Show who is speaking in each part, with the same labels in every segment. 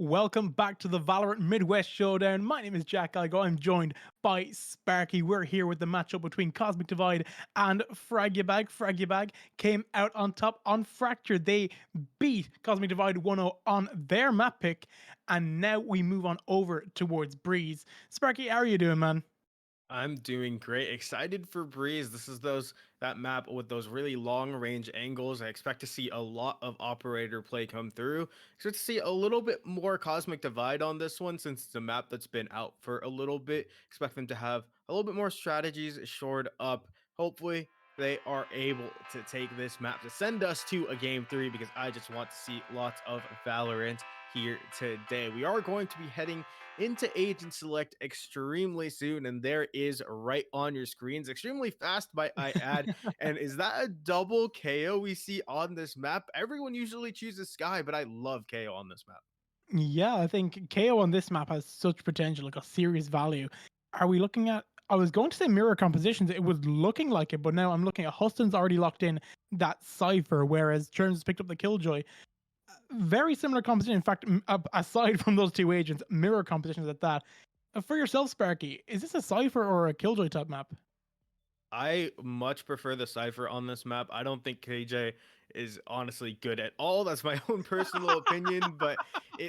Speaker 1: Welcome back to the Valorant Midwest Showdown. My name is Jack Algo. I'm joined by Sparky. We're here with the matchup between Cosmic Divide and Frag. Frag came out on top on Fracture. They beat Cosmic Divide 1-0 on their map pick. And now we move on over towards Breeze. Sparky, how are you doing, man?
Speaker 2: I'm doing great. Excited for Breeze. This is those that map with those really long range angles. I expect to see a lot of operator play come through. Expect to see a little bit more Cosmic Divide on this one since it's a map that's been out for a little bit. Expect them to have a little bit more strategies shored up. Hopefully they are able to take this map to send us to a game 3 because I just want to see lots of Valorant here today. We are going to be heading into Agent Select extremely soon, and there is right on your screens. Extremely fast, by I add. And is that a double KO we see on this map? Everyone usually chooses Sky, but I love KO on this map.
Speaker 1: Yeah, I think KO on this map has such potential, like a serious value. Are we looking at? I was going to say mirror compositions. It was looking like it, but now I'm looking at Huston's already locked in that cipher, whereas Churns has picked up the Killjoy. Very similar composition. In fact, aside from those two agents, mirror compositions at that. For yourself, Sparky, is this a cipher or a Killjoy type map?
Speaker 2: I much prefer the Cypher on this map. I don't think KJ is honestly good at all. That's my own personal opinion. But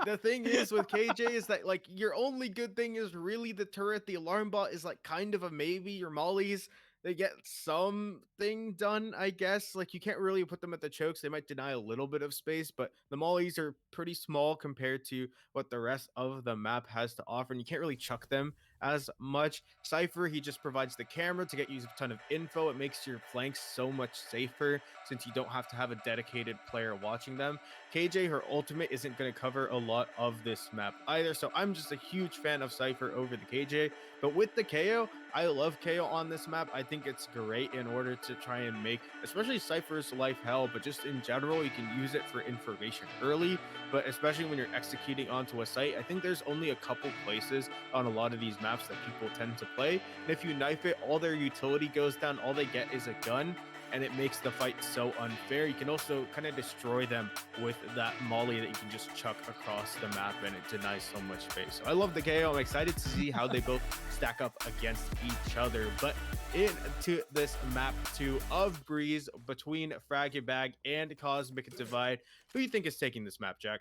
Speaker 2: the thing is with KJ is that like your only good thing is really the turret. The alarm bot is like kind of a maybe. Your mollies, they get something done, I guess. Like you can't really put them at the chokes. They might deny a little bit of space, but the mollies are pretty small compared to what the rest of the map has to offer. And you can't really chuck them as much. Cypher, he just provides the camera to get you a ton of info. It makes your flanks so much safer since you don't have to have a dedicated player watching them. KJ, her ultimate isn't going to cover a lot of this map either, so I'm just a huge fan of Cypher over the KJ. But with the KO, I love KO on this map. I think it's great in order to try and make, especially Cypher's life hell, but just in general, you can use it for information early. But especially when you're executing onto a site, I think there's only a couple places on a lot of these maps that people tend to play. And if you knife it, all their utility goes down, all they get is a gun, and it makes the fight so unfair. You can also kind of destroy them with that molly that you can just chuck across the map, and it denies so much space. So I love the KO. I'm excited to see how they both stack up against each other. But into this map 2 of Breeze between Frag and Cosmic Divide, who do you think is taking this map, Jack?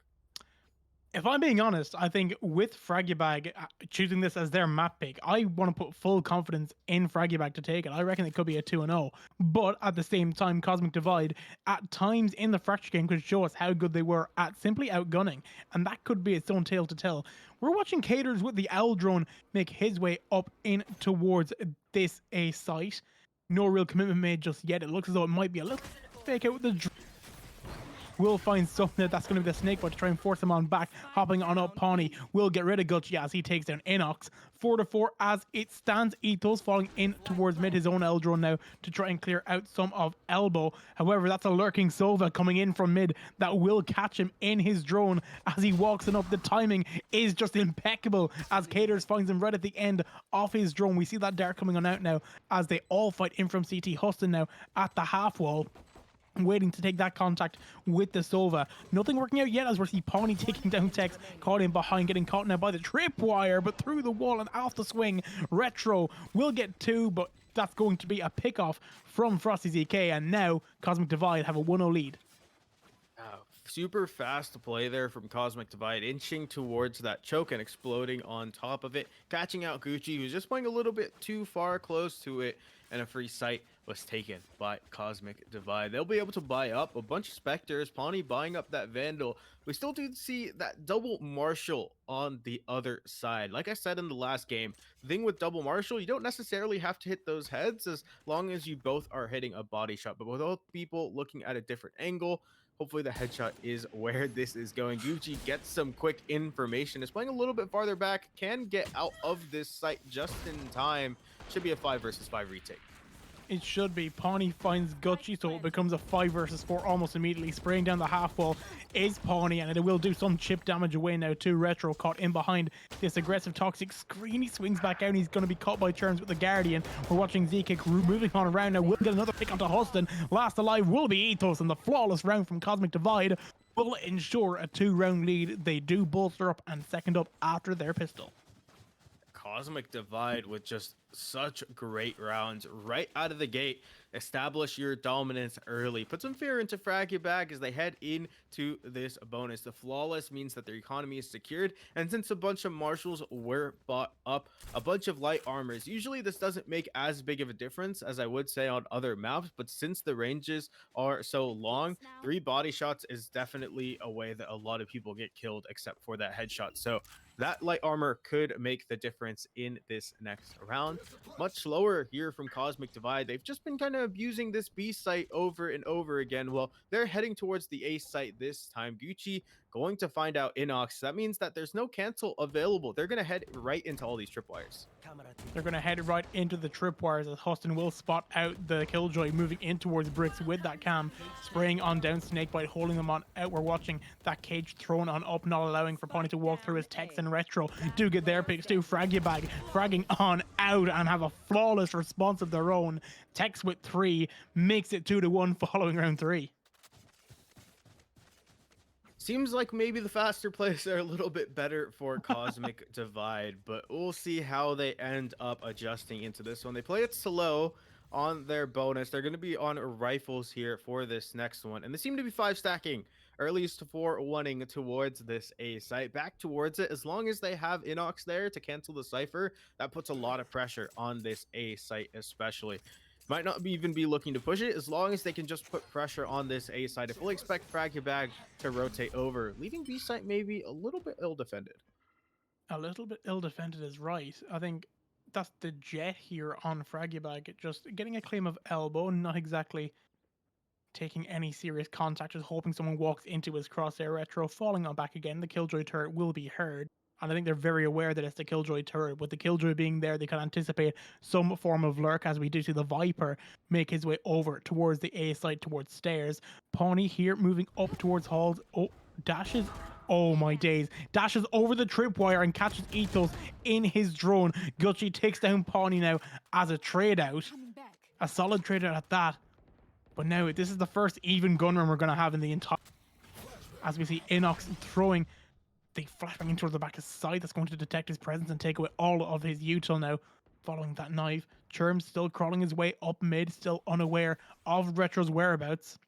Speaker 1: If I'm being honest, I think with Fragibag choosing this as their map pick, I want to put full confidence in Fragibag to take it. I reckon it could be a 2-0. But at the same time, Cosmic Divide, at times in the Fracture game, could show us how good they were at simply outgunning. And that could be its own tale to tell. We're watching Caters with the Owl drone make his way up in towards this A site. No real commitment made just yet. It looks as though it might be a little fake out with the will find something that's going to be the snake but to try and force him on back. Hopping on up, Pawnee will get rid of Gutchy as he takes down Inox. 4-4 as it stands. Ethos falling in towards mid, his own Eldron now to try and clear out some of Elbow. However, that's a lurking Sova coming in from mid that will catch him in his drone as he walks in up. The timing is just impeccable as Caters finds him right at the end of his drone. We see that dart coming on out now as they all fight in from CT. Huston now at the half wall, waiting to take that contact with the Sova. Nothing working out yet as we see Pawnee taking down Tex, caught in behind, getting caught now by the tripwire, but through the wall and off the swing. Retro will get 2, but that's going to be a pickoff from Frosty ZK, and now Cosmic Divide have a 1-0 lead.
Speaker 2: Super fast play there from Cosmic Divide, inching towards that choke and exploding on top of it, catching out Gucci, who's just playing a little bit too far close to it, and a free sight was taken by Cosmic Divide. They'll be able to buy up a bunch of Spectres, Pawnee buying up that Vandal. We still do see that double Marshall on the other side. Like I said in the last game, the thing with double Marshall, you don't necessarily have to hit those heads as long as you both are hitting a body shot, but with both people looking at a different angle, hopefully the headshot is where this is going. Gucci gets some quick information. Is playing a little bit farther back. Can get out of this site just in time. Should be a 5 versus 5 retake.
Speaker 1: It should be. Pawnee finds Gucci, so it becomes a 5 versus 4 almost immediately. Spraying down the half wall is Pawnee, and it will do some chip damage away now too. Retro caught in behind this aggressive toxic screen. He swings back out, and he's going to be caught by Terms with the Guardian. We're watching Z-Kick moving on around now. We'll get another pick onto Huston. Last alive will be Ethos, and the flawless round from Cosmic Divide will ensure a 2-round lead. They do bolster up and second up after their pistol.
Speaker 2: Cosmic Divide with just such great rounds right out of the gate. Establish your dominance early. Put some fear into Frag bag as they head into this bonus. The flawless means that their economy is secured, and since a bunch of marshals were bought up, a bunch of light armors. Usually this doesn't make as big of a difference as I would say on other maps, but since the ranges are so long, 3 body shots is definitely a way that a lot of people get killed except for that headshot. So that light armor could make the difference in this next round. Much slower here from Cosmic Divide. They've just been kind of abusing this B site over and over again. Well, they're heading towards the A site this time. Gucci going to find out Inox. That means that there's no cancel available. They're going to head right into all these tripwires.
Speaker 1: They're going to head right into the tripwires as Huston will spot out the Killjoy moving in towards Bricks with that cam, spraying on down Snakebite, holding them on out. We're watching that cage thrown on up, not allowing for Pawnee to walk through his Tex and Retro. Do get their picks too. Frag bag fragging on out and have a flawless response of their own. Tex with 3 makes it 2-1 following round 3.
Speaker 2: Seems like maybe the faster plays are a little bit better for Cosmic Divide, but we'll see how they end up adjusting into this one. They play it slow on their bonus. They're going to be on rifles here for this next one, and they seem to be 5 stacking, or at least 4-1ing towards this A site. Back towards it, as long as they have Inox there to cancel the Cypher, that puts a lot of pressure on this A site especially. Might not even be looking to push it as long as they can just put pressure on this A side. I fully expect Frag bag to rotate over, leaving B site maybe a little bit ill-defended.
Speaker 1: A little bit ill-defended is right. I think that's the jet here on Frag bag, just getting a claim of elbow, not exactly taking any serious contact, just hoping someone walks into his crosshair. Retro falling on back again. The Killjoy turret will be heard. And I think they're very aware that it's the Killjoy turret. With the Killjoy being there, they can anticipate some form of lurk, as we do see the Viper make his way over towards the A site, towards stairs. Pawnee here moving up towards halls. Oh, dashes. Oh my days. Dashes over the tripwire and catches Ethos in his drone. Gucci takes down Pawnee now as a trade out. A solid trade out at that. But now this is the first even gun run we're going to have in the entire... As we see Inox throwing the flashbang into the back of his side. That's going to detect his presence and take away all of his util now. Following that knife, Churm still crawling his way up mid, still unaware of Retro's whereabouts.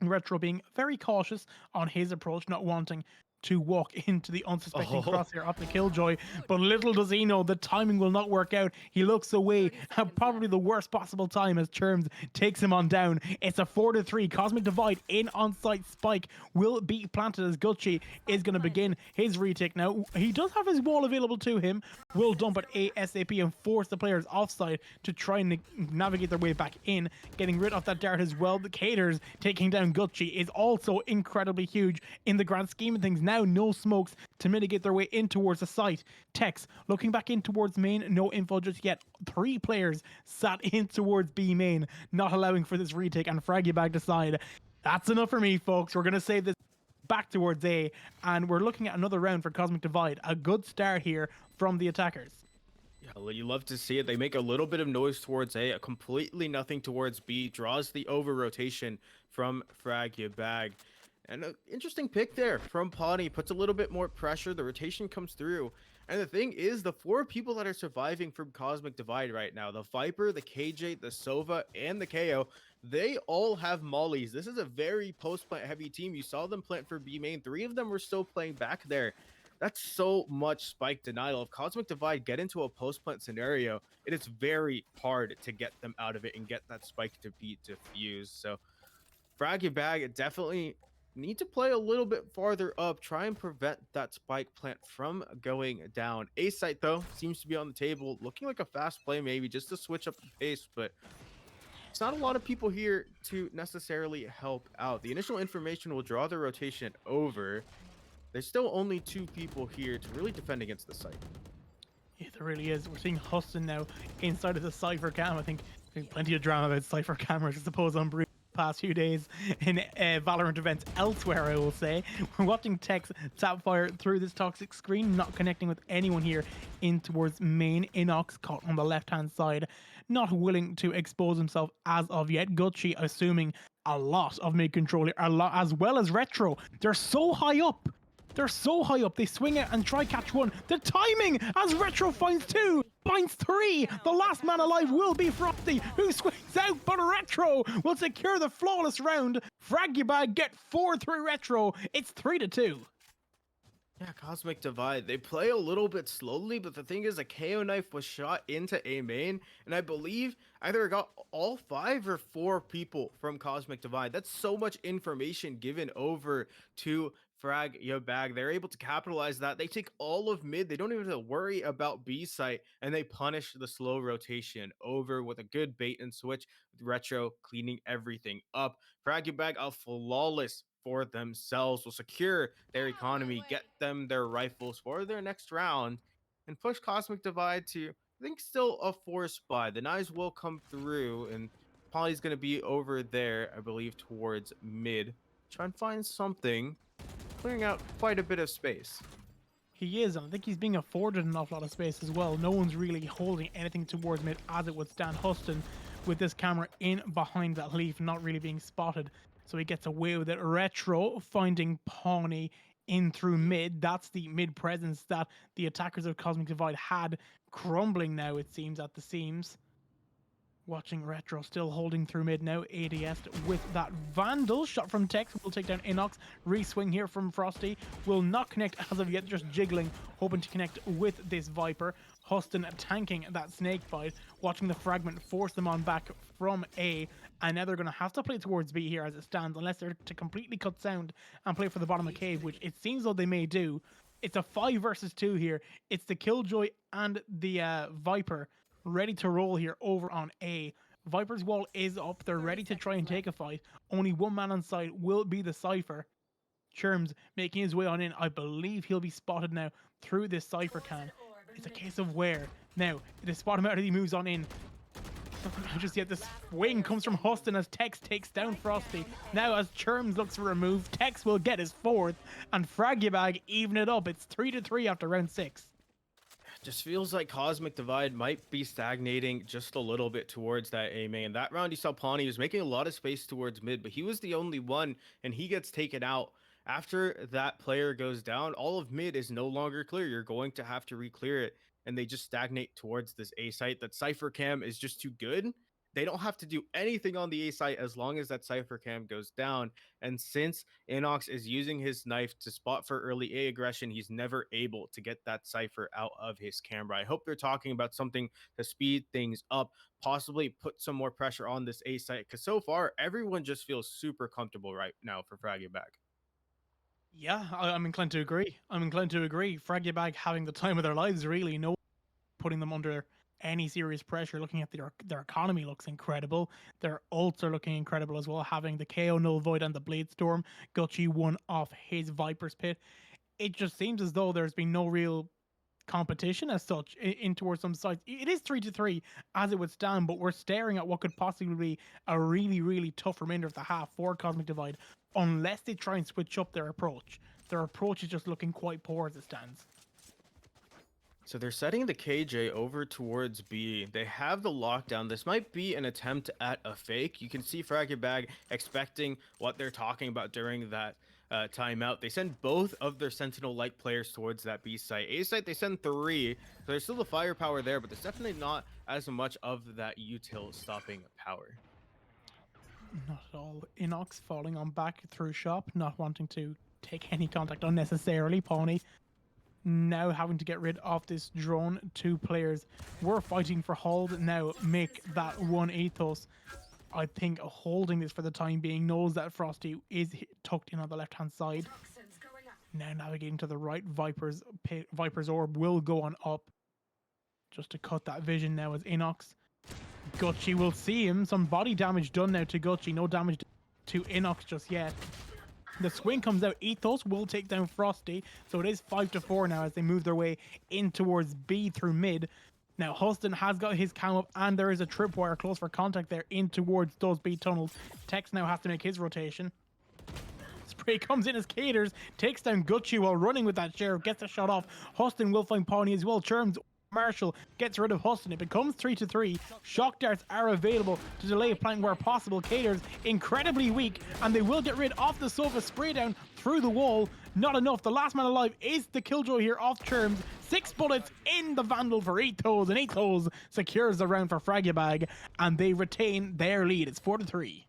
Speaker 1: Retro being very cautious on his approach, not wanting to walk into the unsuspecting crosshair of the Killjoy, but little does he know the timing will not work out. He looks away at probably the worst possible time as Terms takes him on down. It's a 4-3. Cosmic Divide in on-site spike will be planted as Gucci is going to begin his retake now. He does have his wall available to him, will dump it ASAP and force the players offside to try and navigate their way back in, getting rid of that dart as well. The Caters taking down Gucci is also incredibly huge in the grand scheme of things. Now no smokes to mitigate their way in towards the site. Tex looking back in towards main, no info just yet. 3 players sat in towards B main, not allowing for this retake, and Fraggy bag decide that's enough for me, folks. We're going to save this back towards A, and we're looking at another round for Cosmic Divide. A good start here from the attackers.
Speaker 2: Yeah, you love to see it. They make a little bit of noise towards A, completely nothing towards B, draws the over rotation from Frag bag. And an interesting pick there from Pawnee, puts a little bit more pressure. The rotation comes through. And the thing is, the 4 people that are surviving from Cosmic Divide right now, the Viper, the KJ, the Sova, and the KO, they all have mollies. This is a very post-plant heavy team. You saw them plant for B main. 3 of them were still playing back there. That's so much spike denial. If Cosmic Divide get into a post-plant scenario, it is very hard to get them out of it and get that spike to be diffused. So Frag bag definitely need to play a little bit farther up, try and prevent that spike plant from going down. A site though seems to be on the table, looking like a fast play maybe just to switch up the pace, but it's not a lot of people here to necessarily help out. The initial information will draw the rotation over. There's still only 2 people here to really defend against the site.
Speaker 1: Yeah, there really is. We're seeing Huston now inside of the Cypher cam. I think Plenty of drama about Cypher cameras, I suppose, on Brew past few days in Valorant events elsewhere, I will say. We're watching Tex tap fire through this toxic screen, not connecting with anyone here in towards main. Inox caught on the left-hand side, not willing to expose himself as of yet. Gucci assuming a lot of mid-control here, a lot, as well as Retro. They're so high up. They're so high up, they swing it and try catch one. The timing as Retro finds two, finds three. The last man alive will be Frosty, who swings out, but Retro will secure the flawless round. Fragubag get 4 through Retro. It's 3-2.
Speaker 2: Yeah, Cosmic Divide. They play a little bit slowly, but the thing is, a KO knife was shot into A main, and I believe either it got all 5 or 4 people from Cosmic Divide. That's so much information given over to Frag Yobag. They're able to capitalize that. They take all of mid. They don't even have to worry about B site, and they punish the slow rotation over with a good bait and switch with Retro cleaning everything up. Frag Yobag, a flawless for themselves, will secure their economy, get them their rifles for their next round, and push Cosmic Divide to, I think, still a 4 spot. The knives will come through, and Polly's going to be over there, I believe, towards mid. Try and find something, clearing out quite a bit of space.
Speaker 1: He is, and I think he's being afforded an awful lot of space as well. No one's really holding anything towards mid as it would stand. Huston with this camera in behind that leaf, not really being spotted. So he gets away with it. Retro finding Pawnee in through mid. That's the mid presence that the attackers of Cosmic Divide had, crumbling now, it seems, at the seams. Watching Retro still holding through mid now. ADS with that Vandal shot from Tex will take down Inox. Re-swing here from Frosty. Will not connect as of yet, just jiggling, hoping to connect with this Viper. Huston tanking that snake bite. Watching the fragment force them on back from A. And now they're going to have to play towards B here as it stands, unless they're to completely cut sound and play for the bottom of cave, which it seems though they may do. It's a 5 versus 2 here. It's the Killjoy and the Viper ready to roll here over on A. Viper's wall is up. They're ready to try and take a fight. Only one man on site will be the Cypher. Churms making his way on in. I believe he'll be spotted now through this Cypher can. It's a case of where. Now, they spot him out as he moves on in. Just yet, this wing comes from Huston as Tex takes down Frosty. Now, as Churms looks for a move, Tex will get his 4th, and Fragubag even it up. It's 3-3 after round 6.
Speaker 2: Just feels like Cosmic Divide might be stagnating just a little bit towards that A main. That round you saw Pawnee was making a lot of space towards mid, but he was the only one, and he gets taken out. After that player goes down, all of mid is no longer clear. You're going to have to re-clear it, and they just stagnate towards this A site. That Cypher cam is just too good. They don't have to do anything on the A site as long as that Cypher cam goes down. And since Inox is using his knife to spot for early A aggression, he's never able to get that Cypher out of his camera. I hope they're talking about something to speed things up, possibly put some more pressure on this A site, because so far everyone just feels super comfortable right now for Fragubag.
Speaker 1: Yeah, I'm inclined to agree. Fragubag having the time of their lives, really. No putting them under any serious pressure. Looking at their economy looks incredible. Their ults are looking incredible as well, having the KO Null Void and the Blade Storm. Gucci won off his Viper's Pit. It just seems as though there's been no real competition as such in towards some sides. It is 3-3 as it would stand, but we're staring at what could possibly be a really, really tough remainder of the half for Cosmic Divide, unless they try and switch up their approach. Their approach is just looking quite poor as it stands.
Speaker 2: So they're setting the KJ over towards B. They have the lockdown. This might be an attempt at a fake. You can see Fragubag expecting what they're talking about during that timeout. They send both of their Sentinel-like players towards that B site. A site, they send 3. So there's still the firepower there, but there's definitely not as much of that util stopping power.
Speaker 1: Not at all. Inox falling on back through shop, not wanting to take any contact unnecessarily. Pawnee now having to get rid of this drone. 2 players were fighting for hold. Now make that one ethos. I think holding this for the time being, knows that Frosty is tucked in on the left hand side. Now navigating to the right. Viper's orb will go on up just to cut that vision now as Inox. Gucci will see him. Some body damage done now to Gucci. No damage to Inox just yet. The swing comes out. Ethos will take down Frosty. So it is 5-4 now as they move their way in towards B through mid. Now, Huston has got his cam up, and there is a tripwire close for contact there in towards those B tunnels. Tex now has to make his rotation. Spray comes in as Caters, takes down Gucci while running with that sheriff, gets a shot off. Huston will find Pawnee as well. Cherms Marshall gets rid of Huston. It becomes 3-3. Shock darts are available to delay plank where possible. Caters incredibly weak, and they will get rid of the sofa. Spray down through the wall. Not enough. The last man alive is the killjoy here off Cherms. 6 bullets in the Vandal for Ethos, and Ethos secures the round for Fragibag, and they retain their lead. It's 4-3.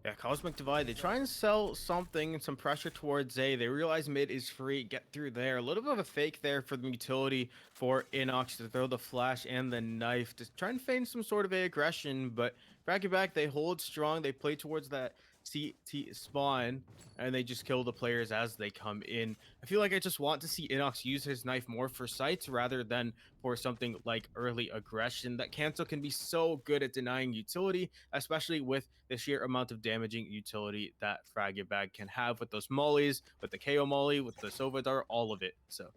Speaker 2: Yeah, Cosmic Divide, they try and sell something and some pressure towards A. They realize mid is free, get through there. A little bit of a fake there for the utility for Inox to throw the flash and the knife to try and feign some sort of A aggression, but back, they hold strong. They play towards that CT spawn, and they just kill the players as they come in. I feel like I just want to see Inox use his knife more for sights rather than for something like early aggression. That cancel can be so good at denying utility, especially with the sheer amount of damaging utility that Fragibag can have with those mollies, with the KO molly, with the Sova Dart, all of it. So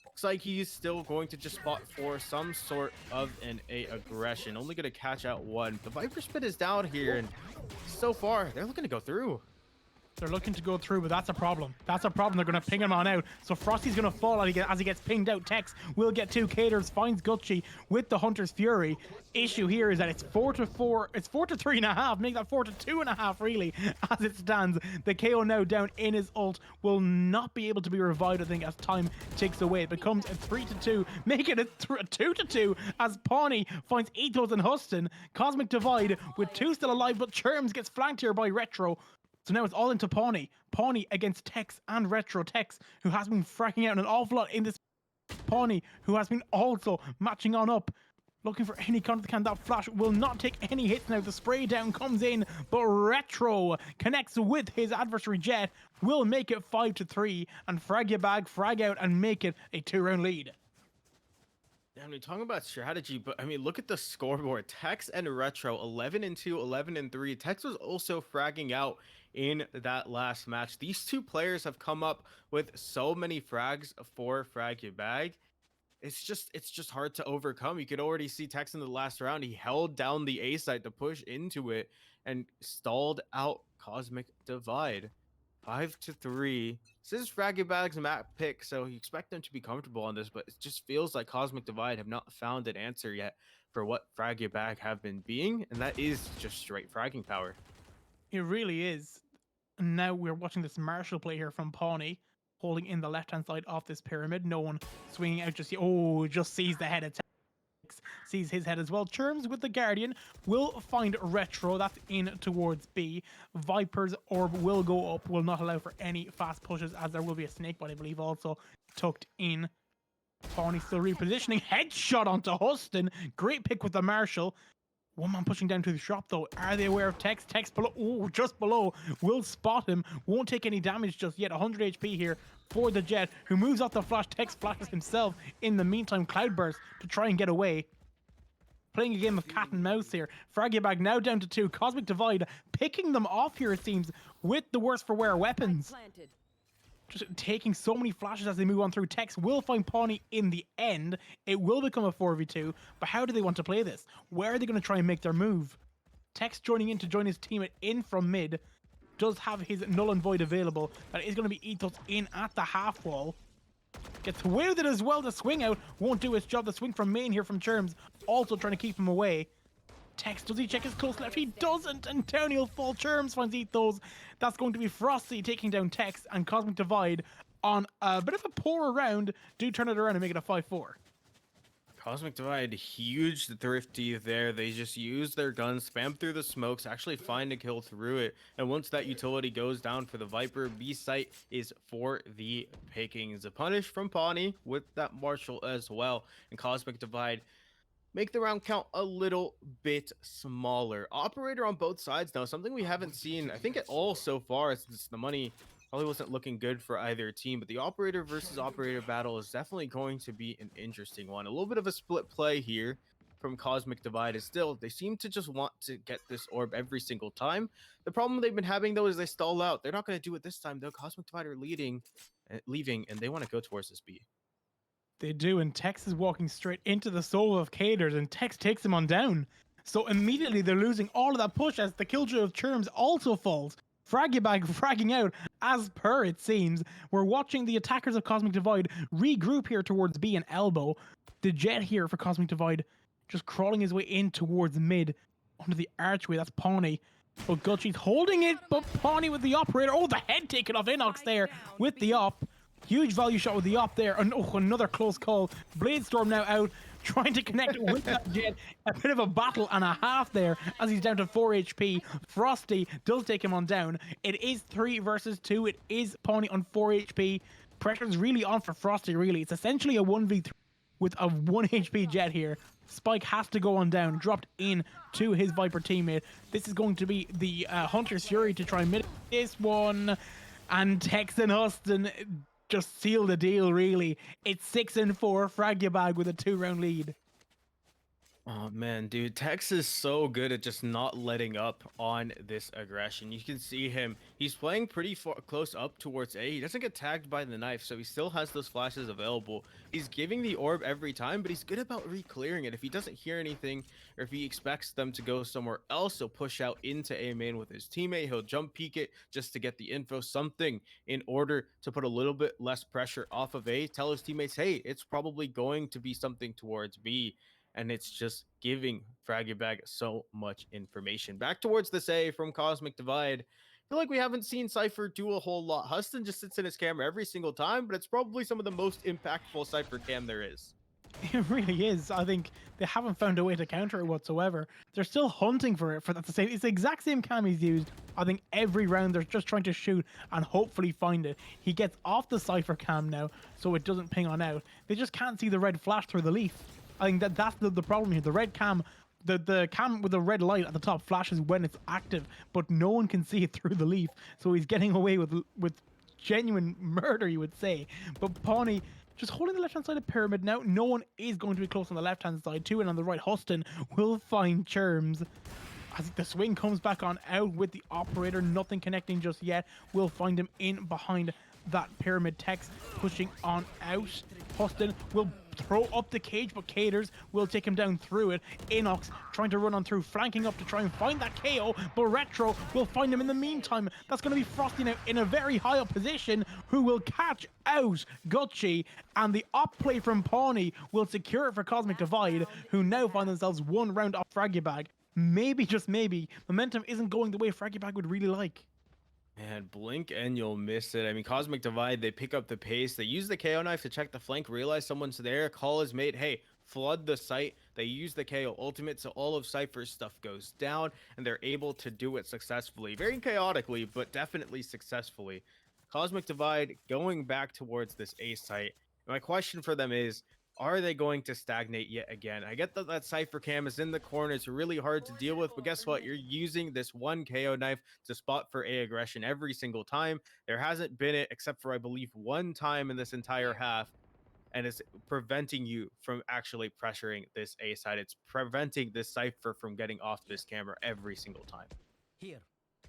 Speaker 2: looks like he's still going to just spot for some sort of an A aggression. Only going to catch out one. The Viper Spit is down here, and so far, they're looking to go through.
Speaker 1: They're looking to go through, but that's a problem. That's a problem. They're going to ping him on out. So Frosty's going to fall as he gets pinged out. Tex will get 2. Caters finds Gucci with the Hunter's Fury. Issue here is that it's 4-4. It's 4-3.5. Make that 4-2.5, really, as it stands. The KO now down in his ult will not be able to be revived, I think, as time ticks away. It becomes a 3-2, making it a 2-2 as Pawnee finds Ethos and Huston. Cosmic Divide with 2 still alive, but Cherms gets flanked here by Retro. So now it's all into Pawnee. Pawnee against Tex and Retro. Tex, who has been fracking out an awful lot in this. Pawnee, who has been also matching on up. Looking for any counter can. That flash will not take any hits now. The spray down comes in, but Retro connects with his adversary Jet. Will make it 5-3, and Fragibag frag out and make it a 2-round lead.
Speaker 2: Yeah, I mean, talking about strategy, but I mean, look at the scoreboard. Tex and Retro, 11-2, 11-3. Tex was also fragging out in that last match. These two players have come up with so many frags for Fragibag. It's just hard to overcome. You could already see Tex in the last round. He held down the A site to push into it and stalled out Cosmic Divide. 5-3. This is Fragibag's map pick, so you expect them to be comfortable on this, but it just feels like Cosmic Divide have not found an answer yet for what Fragibag have been being, and that is just straight fragging power.
Speaker 1: It really is. And now we're watching this Marshall play here from Pawnee, holding in the left-hand side of this pyramid. No one swinging out just yet. Oh, just sees the head of Tex. Sees his head as well. Cherms with the Guardian will find Retro. That's in towards B. Viper's orb will go up. Will not allow for any fast pushes, as there will be a snake bite, I believe, also tucked in. Pawnee still repositioning. Headshot onto Huston. Great pick with the Marshall. One man pushing down to the shop, though. Are they aware of Tex? Tex below. Oh, just below. Will spot him. Won't take any damage just yet. 100 HP here for the Jet, who moves off the flash. Tex flashes himself in the meantime. Cloudburst to try and get away. Playing a game of cat and mouse here. Fragibag now down to 2. Cosmic Divide picking them off here, it seems, with the worse for wear weapons. Just taking so many flashes as they move on through. Tex will find Pawnee in the end. It will become a 4v2, but how do they want to play this? Where are they going to try and make their move? Tex joining in to join his teammate in from mid. Does have his null and void available. That is going to be Ethos in at the half wall. Gets away with it as well. The swing out won't do its job. The swing from main here from Cherms, also trying to keep him away. Tex, does he check his close left? He doesn't, and down he'll fall. Cherms finds Ethos. That's going to be Frosty taking down Tex, and Cosmic Divide on a bit of a poor round do turn it around and make it a 5-4.
Speaker 2: Cosmic Divide, huge thrifty there. They just use their guns, spam through the smokes, actually find a kill through it. And once that utility goes down for the Viper, B site is for the pickings. A punish from Pawnee with that Marshall as well. And Cosmic Divide make the round count a little bit smaller. Operator on both sides now, something we haven't seen, I think, at all so far, since the money probably wasn't looking good for either team. But the operator versus operator battle is definitely going to be an interesting one. A little bit of a split play here from Cosmic Divide is still, they seem to just want to get this orb every single time. The problem they've been having, though, is they stall out. They're not going to do it this time, though. Cosmic Divide are leaving, and they want to go towards this B.
Speaker 1: They do, and Tex is walking straight into the soul of Caders, and Tex takes him on down. So immediately they're losing all of that push as the killjoy of Churms also falls. Fraggybag fragging out as per, it seems. We're watching the attackers of Cosmic Divide regroup here towards B and Elbow. The Jet here for Cosmic Divide just crawling his way in towards mid onto the archway. That's Pawnee. But Gutchi's holding it, but Pawnee with the operator. Oh, the head taken off Inox there with the op. Huge value shot with the op there. And oh, another close call. Bladestorm now out, trying to connect with that Jet. A bit of a battle and a half there as he's down to 4 HP. Frosty does take him on down. It is 3 versus 2. It is Pawnee on 4 HP. Pressure's really on for Frosty, really. It's essentially a 1v3 with a 1 HP Jet here. Spike has to go on down, dropped in to his Viper teammate. This is going to be the Hunter's Fury to try and mitigate this one. And Tex and Huston just seal the deal, really. It's 6-4, Fraggybag with a 2-round lead.
Speaker 2: Oh man, dude, Tex is so good at just not letting up on this aggression. You can see him, he's playing pretty far, close up towards A. He doesn't get tagged by the knife, so he still has those flashes available. He's giving the orb every time, but he's good about re-clearing it. If he doesn't hear anything, or if he expects them to go somewhere else, he'll push out into A main with his teammate. He'll jump peek it just to get the info, something in order to put a little bit less pressure off of A. Tell his teammates, hey, it's probably going to be something towards B. And it's just giving Fraggybag so much information. Back towards this A from Cosmic Divide. I feel like we haven't seen Cypher do a whole lot. Huston just sits in his camera every single time, but it's probably some of the most impactful Cypher cam there is.
Speaker 1: It really is. I think they haven't found a way to counter it whatsoever. They're still hunting for it. It's the exact same cam he's used. I think every round they're just trying to shoot and hopefully find it. He gets off the Cypher cam now, so it doesn't ping on out. They just can't see the red flash through the leaf. I think that's the problem here. The red cam, the cam with the red light at the top flashes when it's active, but no one can see it through the leaf. So he's getting away with genuine murder, you would say. But Pawnee just holding the left-hand side of Pyramid now. No one is going to be close on the left-hand side too, and on the right, Huston will find Churms. As the swing comes back on out with the operator, nothing connecting just yet. We'll find him in behind that Pyramid. Tex pushing on out. Huston will throw up the cage, but Caders will take him down through it. Inox trying to run on through, flanking up to try and find that KO, but Retro will find him in the meantime. That's going to be Frosty now in a very high up position, who will catch out Gutchi, and the op play from Pawnee will secure it for Cosmic Divide, who now find themselves 1 round off Fraggybag. Maybe, just maybe, momentum isn't going the way Fraggybag would really like.
Speaker 2: Man, blink and you'll miss it. I mean, Cosmic Divide, they pick up the pace. They use the KO knife to check the flank, realize someone's there, call his mate, hey, flood the site. They use the KO ultimate, so all of Cypher's stuff goes down, and they're able to do it successfully. Very chaotically, but definitely successfully. Cosmic Divide going back towards this A site. My question for them is, are they going to stagnate yet again? I get that Cypher cam is in the corner. It's really hard to deal with, but guess what? You're using this one KO knife to spot for A aggression every single time. There hasn't been it except for, I believe, 1 time in this entire half, and it's preventing you from actually pressuring this A side. It's preventing this Cypher from getting off this camera every single time.
Speaker 3: Here.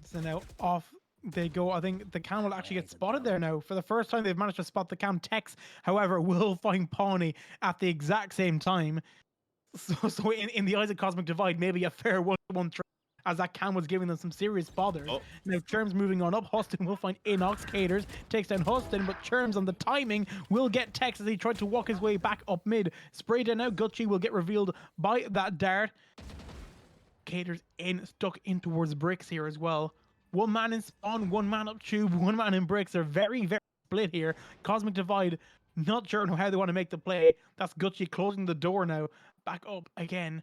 Speaker 1: So now off they go. I think the cam will actually get spotted there now. For the first time, they've managed to spot the cam. Tex, however, will find Pawnee at the exact same time. So in the eyes of Cosmic Divide, maybe a fair 1-1 trade, as that cam was giving them some serious bothers.
Speaker 2: Oh.
Speaker 1: Now Churms moving on up. Huston will find Inox. Caders takes down Huston, but Churms on the timing will get Tex as he tried to walk his way back up mid. Sprayed in now. Gutchi will get revealed by that dart. Caders stuck in towards bricks here as well. 1 man in spawn, 1 man up tube, 1 man in bricks. They're very, very split here. Cosmic Divide, not sure how they want to make the play. That's Gutchi closing the door now. Back up again,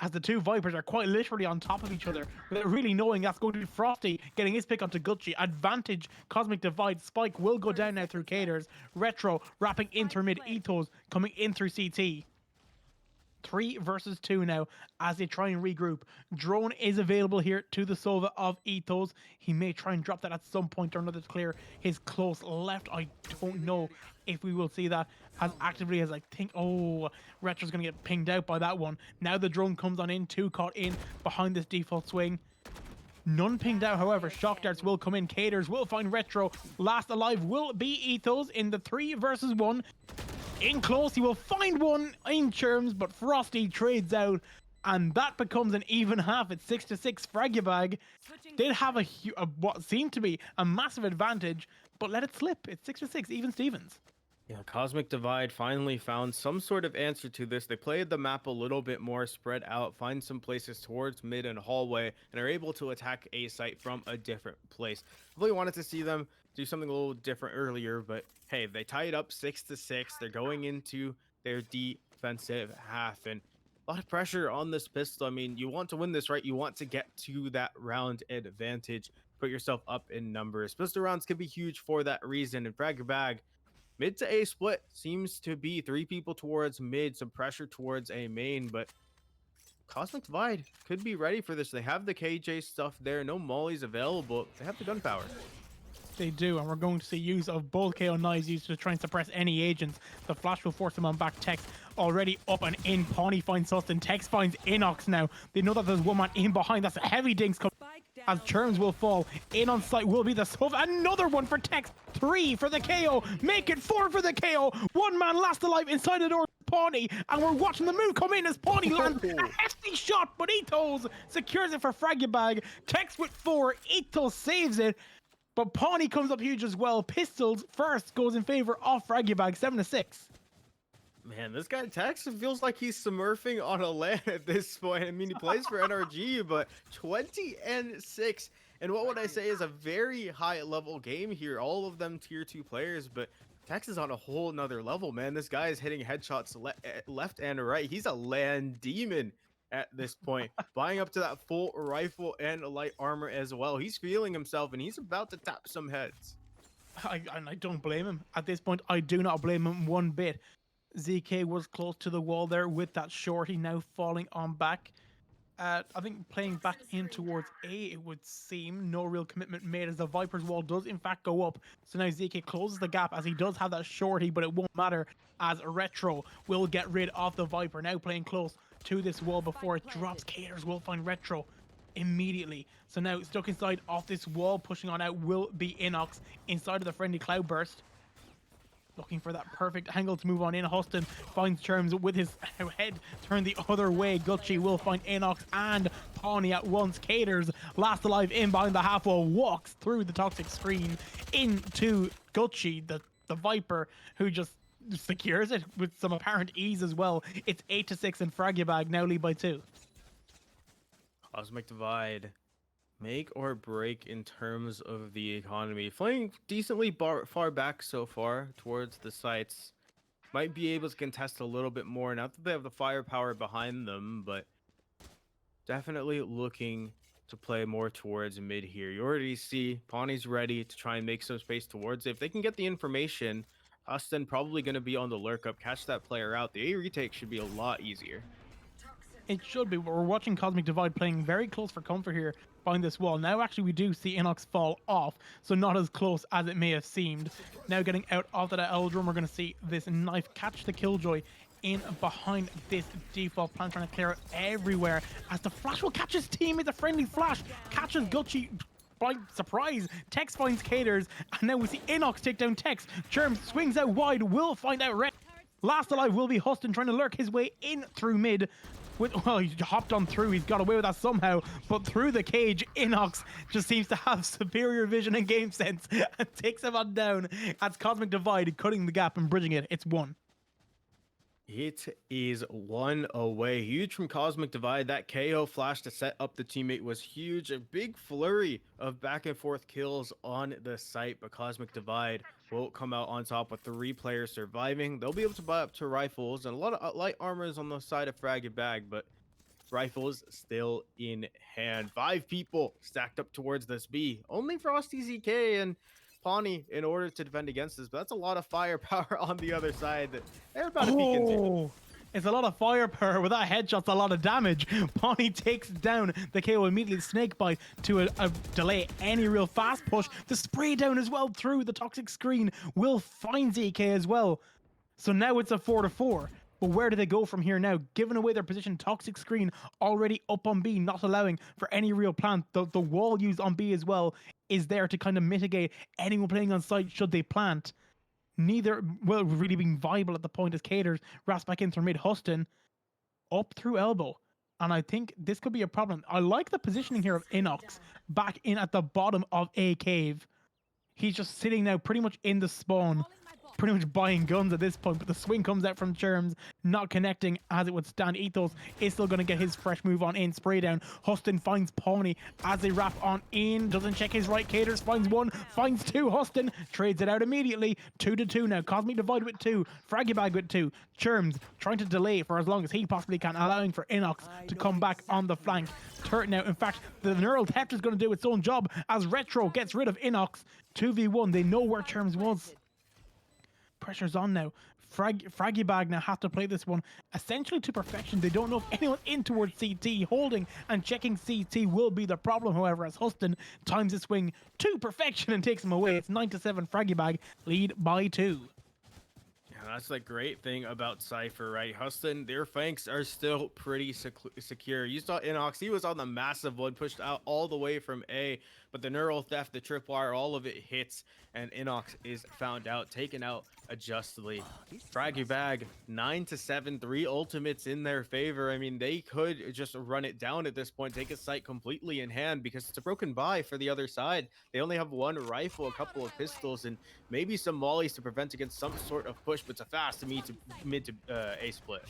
Speaker 1: as the 2 Vipers are quite literally on top of each other, without really knowing that's going to be Frosty getting his pick onto Gutchi. Advantage, Cosmic Divide. Spike will go down now through Caders. Retro wrapping in through mid. Ethos coming in through CT. 3 versus 2 now as they try and regroup. Drone is available here to the Sova of Ethos. He may try and drop that at some point or another to clear his close left. I don't know if we will see that as actively as I think. Oh, Retro's going to get pinged out by that one. Now the drone comes on in, 2 caught in behind this default swing. None pinged out, however. Shock darts will come in. Caders will find Retro. Last alive will be Ethos in the 3 versus 1. In close, he will find one in Churms, but Frosty trades out, and that becomes an even half. It's 6-6. Fragubag did have what seemed to be a massive advantage, but let it slip. It's 6-6. Even Stevens.
Speaker 2: Yeah, Cosmic Divide finally found some sort of answer to this. They played the map a little bit more spread out, find some places towards mid and hallway, and are able to attack A site from a different place. I really wanted to see them do something a little different earlier, but hey, they tied up 6-6. They're going into their defensive half, and a lot of pressure on this pistol. I mean, you want to win this, right? You want to get to that round advantage, put yourself up in numbers. Pistol rounds can be huge for that reason, and Frag Bag mid to A split seems to be 3 people towards mid, some pressure towards A main, but Cosmic Divide could be ready for this. They have the KJ stuff there, no mollies available. They have the gunpowder.
Speaker 1: They do, and we're going to see use of both KO knives used to try and suppress any agents. The flash will force them on back. Tex already up and in. Pawnee finds Sustin. Tex finds Inox now. They know that there's one man in behind. That's a heavy dinks coming as Churms will fall. In on site will be the sub. Another one for Tex. 3 for the KO. Make it 4 for the KO. One man last alive inside the door. Pawnee, and we're watching the move come in as Pawnee lands a hefty shot, but Ethos secures it for Fragubag. Tex with 4. Ethos saves it. But Pawnee comes up huge as well. Pistols first goes in favor of Fragubag, 7-6.
Speaker 2: Man, this guy Tex feels like he's smurfing on a land at this point. I mean, he plays for NRG, but 20-6. And what would I say is a very high level game here. All of them tier 2 players, but Tex is on a whole nother level, man. This guy is hitting headshots left and right. He's a land demon at this point, buying up to that full rifle and light armor as well. He's feeling himself, and he's about to tap some heads.
Speaker 1: I don't blame him. At this point, I do not blame him one bit. ZK was close to the wall there with that shorty now falling on back. I think playing back in towards A, it would seem. No real commitment made as the Viper's wall does in fact go up. So now ZK closes the gap as he does have that shorty, but it won't matter as Retro will get rid of the Viper. Now playing close to this wall before it drops. Caters will find Retro immediately. So now stuck inside off this wall, pushing on out will be Inox inside of the friendly Cloudburst. Looking for that perfect angle to move on in. Huston finds Churms with his head turned the other way. Gutchi will find Inox and Pawnee at once. Caters, last alive in behind the half wall, walks through the toxic screen into Gutchi, the Viper, who just secures it with some apparent ease as well. It's 8-6 and Fragubag now lead by 2.
Speaker 2: Cosmic Divide, make or break in terms of the economy. Flying decently far back so far towards the sites. Might be able to contest a little bit more now that they have the firepower behind them, but definitely looking to play more towards mid here. You already see Pawnee's ready to try and make some space towards it. If they can get the information, Huston probably going to be on the lurk up, catch that player out. The A retake should be a lot easier.
Speaker 1: It should be, but we're watching Cosmic Divide playing very close for comfort here behind this wall. Now actually we do see Inox fall off, so not as close as it may have seemed. Now getting out of that Eldrum, we're going to see this knife catch the Killjoy in behind this default plan, trying to clear it everywhere as the flash will catch his team. It's a friendly flash, catches Gutchi by surprise. Tex finds Caters, and then we see Inox take down Tex. Churms swings out wide, will find out Red. Last alive will be Huston trying to lurk his way in through mid. Well, he hopped on through. He's got away with that somehow. But through the cage, Inox just seems to have superior vision and game sense and takes him on down. That's Cosmic Divide cutting the gap and bridging it. It's 1.
Speaker 2: It is 1 away. Huge from Cosmic Divide. That KO flash to set up the teammate was huge. A big flurry of back and forth kills on the site, but Cosmic Divide will come out on top with 3 players surviving. They'll be able to buy up to rifles and a lot of light armors on the side of Frag Bag, but rifles still in hand. 5 people stacked up towards this B. Only Frosty, ZK, and Pawnee in order to defend against this, but that's a lot of firepower on the other side that they're about to peek into.
Speaker 1: It's a lot of firepower. With that headshot's a lot of damage. Pawnee takes down the KO immediately. Snakebite to delay any real fast push. The spray down as well through the toxic screen will find ZK as well. So now it's a 4-4. But where do they go from here now? Giving away their position, toxic screen already up on B, not allowing for any real plant. The wall used on B as well is there to kind of mitigate anyone playing on site should they plant. neither will really being viable at the point as Caters wraps back in through mid. Huston up through elbow. And I think this could be a problem. I like the positioning here of Inox back in at the bottom of a cave. He's just sitting now pretty much in the spawn, pretty much buying guns at this point, but the swing comes out from Germs, not connecting as it would stand. Ethos is still going to get his fresh move on in. Spray down. Huston finds Pawnee as they wrap on in. Doesn't check his right. Caters finds one, finds two. Huston trades it out immediately. 2-2 now. Cosmic Divide with two. Fraggy Bag with two. Germs trying to delay for as long as he possibly can, allowing for Inox to come back on the flank. Turret now. In fact, the Neural Theft is going to do its own job as Retro gets rid of Inox. 2v1. They know where Germs was. Pressure's on now. Fraggy Bag now have to play this one essentially to perfection. They don't know if anyone's in towards CT. Holding and checking CT will be the problem, however, as Huston times his swing to perfection and takes him away. It's 9-7. Fraggy Bag lead by 2.
Speaker 2: That's the great thing about Cypher, right? Huston, their flanks are still pretty secure. You saw Inox, he was on the massive one, pushed out all the way from A, but the Neural Theft, the Tripwire, all of it hits, and Inox is found out, taken out adjustly. Fraggy Bag, 9-7, 3 ultimates in their favor. I mean, they could just run it down at this point, take a site completely in hand, because it's a broken buy for the other side. They only have one rifle, a couple of pistols, and maybe some mollies to prevent against some sort of push, but it's a fast mid to A split.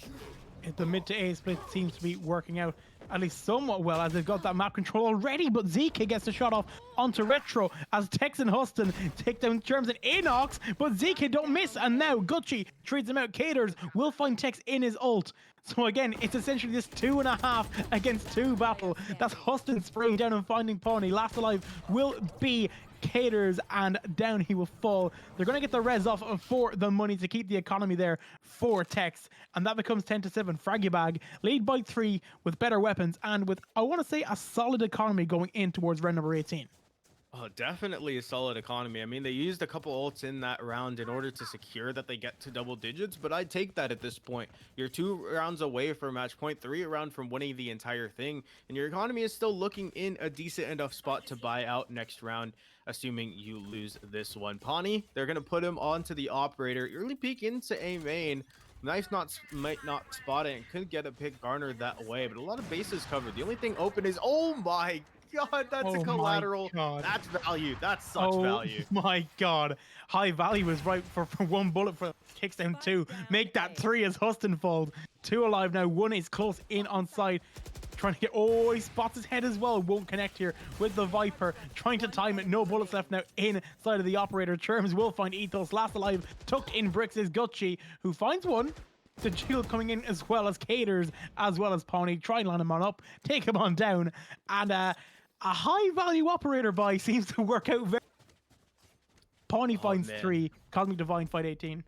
Speaker 1: The mid to A split seems to be working out at least somewhat well as they've got that map control already, but ZK gets the shot off onto Retro as Tex and Huston take down Germs and Inox, but ZK don't miss, and now Gucci trades him out. Caters will find Tex in his ult. So again, it's essentially this 2.5 against 2 battle. That's Huston spraying down and finding Pawnee. Last alive will be Caters, and down he will fall. They're going to get the res off for the money to keep the economy there for Tex, and that becomes 10-7. Fraggy Bag lead by 3 with better weapons and with, I want to say, a solid economy going in towards round number 18.
Speaker 2: Oh, definitely a solid economy. I mean, they used a couple ults in that round in order to secure that they get to double digits, but I'd take that at this point. You're 2 rounds away from match point, 3 around from winning the entire thing, and your economy is still looking in a decent enough spot to buy out next round, assuming you lose this one. Pawnee, they're going to put him onto the operator. Early peek into A main. Knife might not spot it and could get a pick garnered that way, but a lot of bases covered. The only thing open is, oh my God, that's a collateral. That's value. That's such value.
Speaker 1: Oh my God. High value is right for 1 bullet for kicks down 2. Make that 3 as Huston falls. 2 alive now. 1 is close in on side. Trying to get, oh, he spots his head as well. Won't connect here with the Viper. Trying to time it. No bullets left now inside of the operator. Germs will find Ethos. Last alive, tucked in bricks is Gucci, who finds one. The shield coming in as well as Caters, as well as Pawnee. Try and line him on up. Take him on down. And a high value operator buy seems to work out very. Pawnee finds 3. Cosmic Divine fight 18.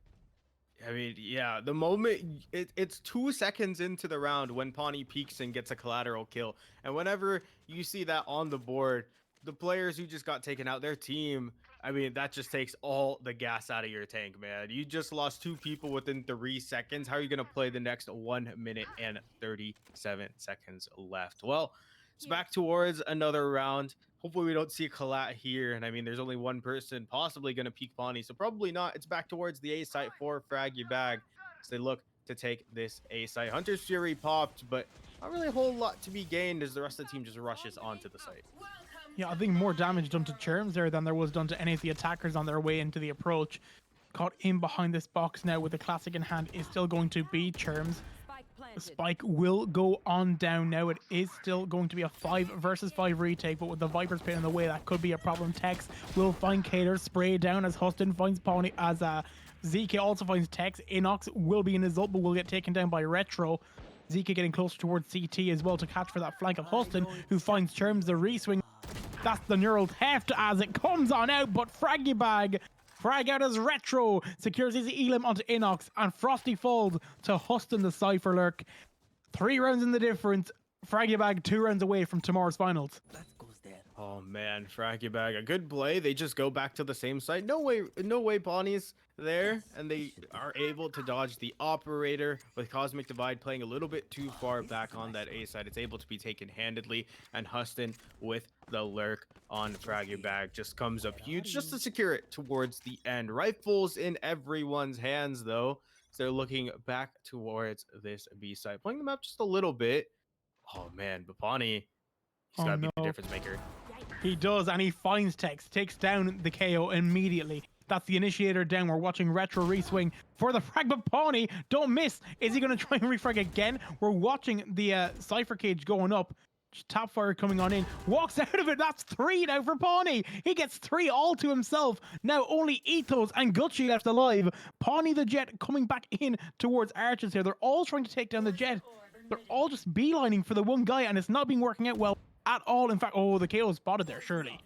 Speaker 2: I mean, yeah, the moment it's 2 seconds into the round when Pawnee peeks and gets a collateral kill. And whenever you see that on the board, the players who just got taken out, their team, I mean, that just takes all the gas out of your tank, man. You just lost 2 people within 3 seconds. How are you going to play the next 1 minute and 37 seconds left? Well, it's back towards another round. Hopefully we don't see a collat here. And I mean, there's only one person possibly going to peek Pawnee, so probably not. It's back towards the A site for Fraggy Bag as they look to take this A site. Hunter's Fury popped, but not really a whole lot to be gained as the rest of the team just rushes onto the site.
Speaker 1: Yeah, I think more damage done to Germs there than there was done to any of the attackers on their way into the approach. Caught in behind this box now with the classic in hand is still going to be Germs. The spike will go on down now. It is still going to be a 5 versus 5 retake, but with the Vipers pin in the way, that could be a problem. Tex will find Caters, spray down as Huston finds Pawnee, as ZK also finds Tex. Inox will be in his ult, but will get taken down by Retro. ZK getting closer towards CT as well to catch for that flank of Huston, who finds Germs the reswing. That's the Neural Theft as it comes on out, but Fraggy Bag frag out as Retro secures his elim onto Inox, and Frosty falls to Huston the Cypher Lurk. 3 rounds in the difference. Fraggy Bag 2 rounds away from tomorrow's finals.
Speaker 2: Oh man, Frag bag, a good play. They just go back to the same site. No way Bonnie's there, and they are able to dodge the operator with Cosmic Divide playing a little bit too far back on that A side. It's able to be taken handedly, and Huston with the lurk on Frag bag just comes up huge just to secure it towards the end. Rifles in everyone's hands though, so they're looking back towards this B side, playing them up just a little bit. Oh man, but Bonnie, he's
Speaker 1: Oh
Speaker 2: got to be the
Speaker 1: no.
Speaker 2: difference maker.
Speaker 1: He does, and he finds Tex, takes down the KO immediately. That's the initiator down. We're watching Retro reswing for the frag, but Pawnee, don't miss. Is he going to try and refrag again? We're watching the Cypher cage going up. Tap fire coming on in. Walks out of it. That's 3 now for Pawnee. He gets 3 all to himself. Now only Ethos and Gucci left alive. Pawnee the Jet coming back in towards Arches here. They're all trying to take down the Jet. They're all just beelining for the one guy, and it's not been working out well at all. In fact, oh, the KO spotted there, surely.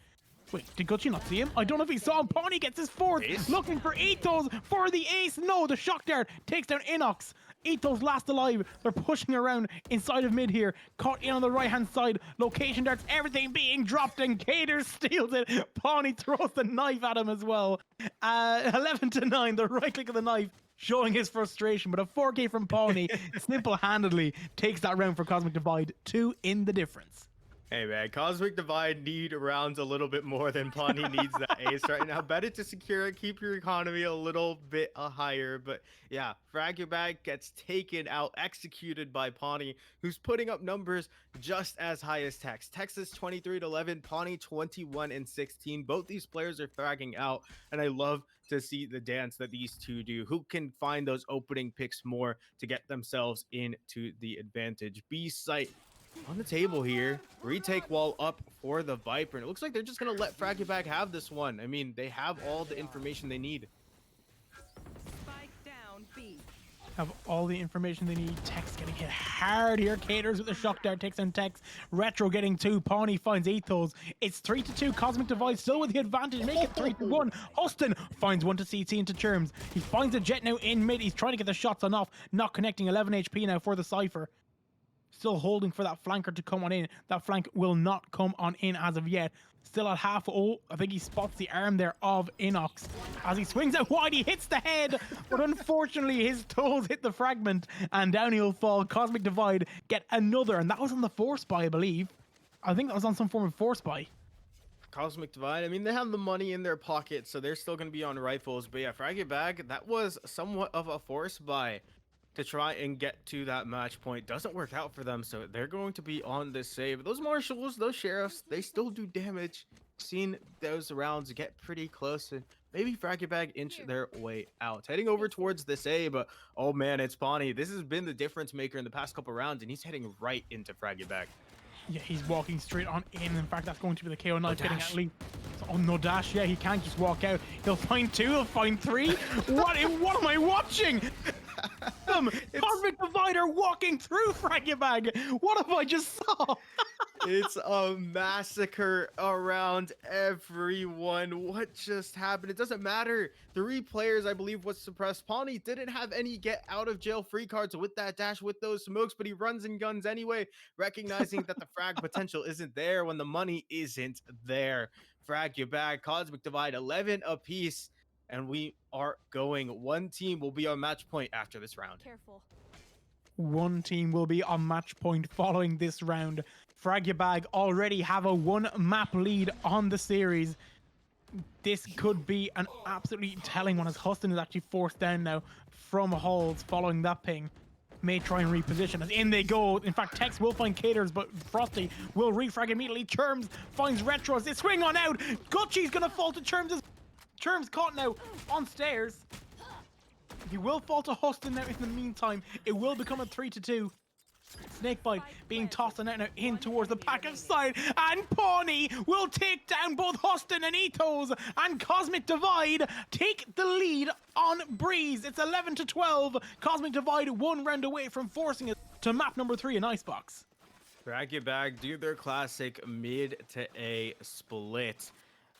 Speaker 1: Wait, did Gucci not see him? I don't know if he saw him. Pawnee gets his 4th.
Speaker 2: Ace?
Speaker 1: Looking for Ethos for the ace. No, the shock dart takes down Inox. Ethos last alive. They're pushing around inside of mid here. Caught in on the right-hand side. Location darts, everything being dropped, and Cater steals it. Pawnee throws the knife at him as well. 11-9, the right click of the knife showing his frustration, but a 4K from Pawnee single-handedly takes that round for Cosmic Divide. 2 in the difference.
Speaker 2: Hey man, Cosmic Divide need rounds a little bit more than Pawnee needs that ace right now. Better to secure it, keep your economy a little bit higher. But yeah, Frag Your Bag gets taken out, executed by Pawnee, who's putting up numbers just as high as Tex. Texas 23-11, Pawnee 21-16. Both these players are fragging out, and I love to see the dance that these two do. Who can find those opening picks more to get themselves into the advantage? B site on the table here. Retake wall up for the Viper, and it looks like they're just gonna let Frag Bag have this one. I mean, they have all the information they need.
Speaker 3: Spike down B.
Speaker 1: Have all the information they need. Tex getting hit hard here. Caters with the shock dart, takes on Tex. Retro getting 2. Pawnee finds Ethos. It's 3-2. Cosmic Divide still with the advantage. Make it 3-1. Huston finds one to CT into Terms. He finds a Jet now in mid. He's trying to get the shots on off. Not connecting. 11 HP now for the Cypher. Still holding for that flanker to come on in. That flank will not come on in as of yet. Still at half. Oh, I think he spots the arm there of Inox. As he swings out wide, he hits the head. But unfortunately, his toes hit the fragment. And down he'll fall. Cosmic Divide get another. And that was on the Force Buy, I believe. I think that was on some form of Force Buy.
Speaker 2: Cosmic Divide, I mean, they have the money in their pocket, so they're still going to be on rifles. But yeah, Frag Your Bag, that was somewhat of a force buy to try and get to that match point. Doesn't work out for them, so they're going to be on this save. Those marshals, those sheriffs, they still do damage. Seen those rounds get pretty close, and maybe Frag Your Bag inch their way out. Heading over towards this A, but oh man, it's Pawnee. This has been the difference maker in the past couple rounds, and he's heading right into Frag Your Bag.
Speaker 1: Yeah, he's walking straight on in. In fact, that's going to be the KO knife getting
Speaker 2: dash.
Speaker 1: at least. Oh, no dash. Yeah, he can't just walk out. He'll find 2. He'll find 3. What am I watching? Cosmic Divider walking through Frag Your Bag. What have I just saw?
Speaker 2: It's a massacre around everyone. What just happened? It doesn't matter. 3 players, I believe, was suppressed. Pawnee didn't have any get out of jail free cards with that dash, with those smokes, but he runs and guns anyway, recognizing that the frag potential isn't there when the money isn't there. Frag Your Bag, Cosmic Divide, 11 apiece, and we are going. One team will be on match point after this round.
Speaker 3: Careful.
Speaker 1: One team will be on match point following this round. Frag Your Bag already have a 1-map lead on the series. This could be an absolutely telling one, as Huston is actually forced down now from Halls following that ping. May try and reposition as in they go. In fact, Tex will find Caters, but Frosty will refrag immediately. Terms finds Retro as they swing on out. Gucci's gonna fall to Terms. Terms caught now on stairs. He will fall to Huston now in the meantime. It will become a 3-2. Snakebite being tossed and out now in towards the package side, and Pawnee will take down both Huston and Ethos, and Cosmic Divide take the lead on Breeze. It's 11-12. Cosmic Divide 1 round away from forcing it to map number 3 in Icebox.
Speaker 2: Frag Your Bag do their classic mid to A split.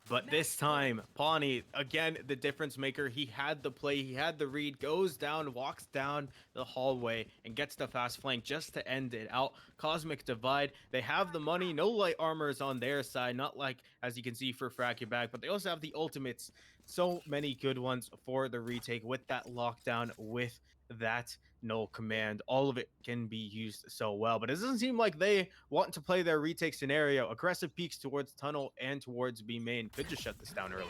Speaker 2: But this time, Pawnee, again, the difference maker. He had the play, he had the read, goes down, walks down the hallway, and gets the fast flank just to end it out. Cosmic Divide, they have the money. No light armor is on their side, not like, as you can see, for Frag Back, but they also have the ultimates. So many good ones for the retake with that lockdown, with that null command. All of it can be used so well, but it doesn't seem like they want to play their retake scenario. Aggressive peeks towards tunnel and towards B main could just shut this down early.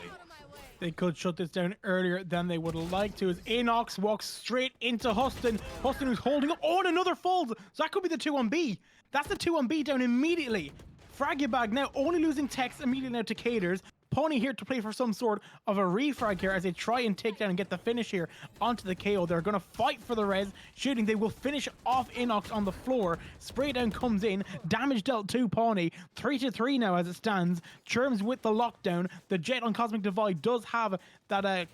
Speaker 1: They could shut this down earlier than they would like to, as Inox walks straight into Huston. Huston who's holding up. Oh, and another fold. So that could be the 2 on B. That's the 2 on B down immediately. Fragibag now only losing Tex immediately now to Caters. Pony here to play for some sort of a refrag here as they try and take down and get the finish here onto the KO. They're going to fight for the res. Shooting, they will finish off Inox on the floor. Spray down comes in. Damage dealt to Pawnee. 3-3 now as it stands. Churms with the lockdown. The Jet on Cosmic Divide does have that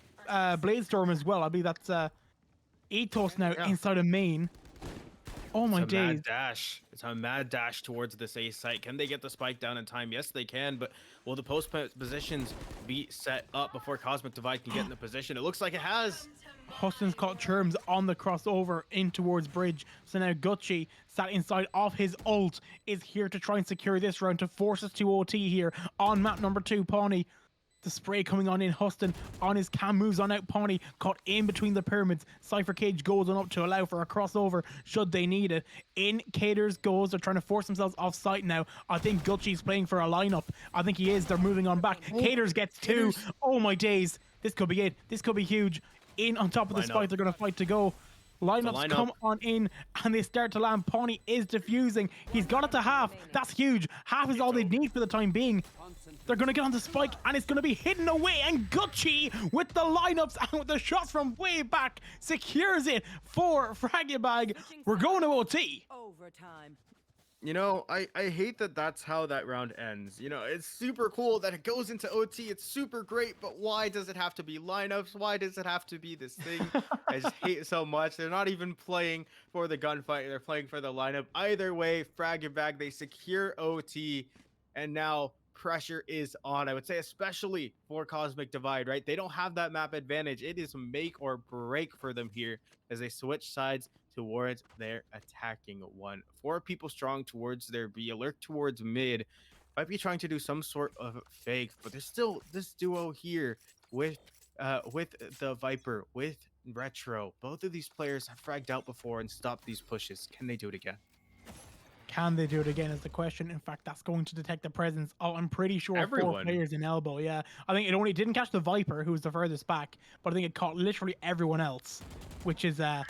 Speaker 1: Blade Storm as well. I believe that's Ethos now inside of main. Oh my days.
Speaker 2: Mad dash. It's a mad dash towards this A site. Can they get the spike down in time? Yes, they can, but will the post positions be set up before Cosmic Divide can get in the position? It looks like it has.
Speaker 1: Huston's caught Churms on the crossover in towards bridge. So now Gucci, sat inside of his ult, is here to try and secure this round to force us to OT here on map number 2, Pawnee. The spray coming on in. Huston on his cam moves on out. Pawnee caught in between the pyramids. Cypher Cage goes on up to allow for a crossover should they need it. In Caters goes. They're trying to force themselves off site now. I think Gucci's playing for a lineup. I think he is. They're moving on back. Caters gets 2. Oh my days. This could be it. This could be huge. In on top of this fight. They're going to fight to go. Lineups come on in and they start to land. Pawnee is diffusing. He's got it to half. That's huge. Half is all they need for the time being. They're going to get on the spike and it's going to be hidden away. And Gucci with the lineups and with the shots from way back secures it for Fragibag. We're going to OT.
Speaker 3: Overtime.
Speaker 2: You know, I hate that that's how that round ends. You know, it's super cool that it goes into OT. It's super great, but why does it have to be lineups? Why does it have to be this thing? I just hate it so much. They're not even playing for the gunfight. They're playing for the lineup. Either way, Frag and Bag, they secure OT, and now pressure is on. I would say especially for Cosmic Divide, right? They don't have that map advantage. It is make or break for them here as they switch sides towards their attacking one. 4 people strong towards their B, alert towards mid. Might be trying to do some sort of fake, but there's still this duo here with the Viper, with Retro. Both of these players have fragged out before and stopped these pushes. Can they do it again?
Speaker 1: Can they do it again is the question. In fact, that's going to detect the presence. Oh, I'm pretty sure
Speaker 2: Everyone.
Speaker 1: 4 players in elbow. Yeah, I think it only didn't catch the Viper, who was the furthest back, but I think it caught literally everyone else, which is a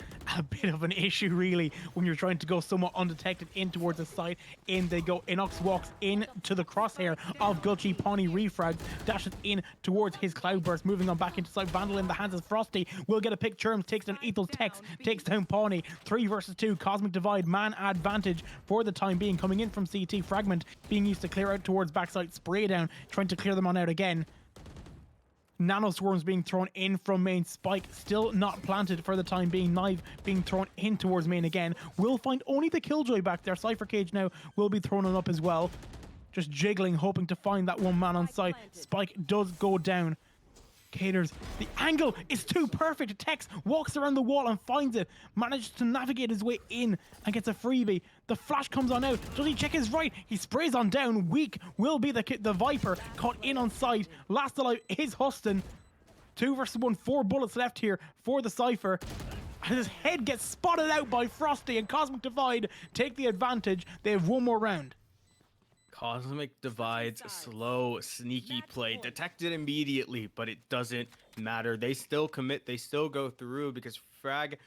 Speaker 1: bit of an issue really when you're trying to go somewhat undetected in towards the site. In they go. Inox walks in to the crosshair of Gucci. Pawnee refrags, dashes in towards his cloudburst, moving on back into site. Vandal in the hands of Frosty will get a pick. Churms takes down Ethel. Tex takes down Pawnee. 3 versus 2. Cosmic Divide man advantage for the time being. Coming in from CT. Fragment being used to clear out towards backside. Spray down trying to clear them on out again. Nano Swarms being thrown in from main. Spike still not planted for the time being. Knife being thrown in towards main again. We'll find only the Killjoy back there. Cypher Cage now will be thrown on up as well. Just jiggling, hoping to find that one man on site. Spike does go down. Caters, the angle is too perfect. Tex walks around the wall and finds it. Manages to navigate his way in and gets a freebie. The flash comes on out. Does he check his right? He sprays on down. Weak will be the Viper. Caught in on sight. Last alive is Huston. 2 versus 1. 4 bullets left here for the Cypher. And his head gets spotted out by Frosty, and Cosmic Divide take the advantage. They have 1 more round.
Speaker 2: Cosmic Divide's slow, sneaky play detected immediately, but it doesn't matter. They still commit. They still go through because Frag,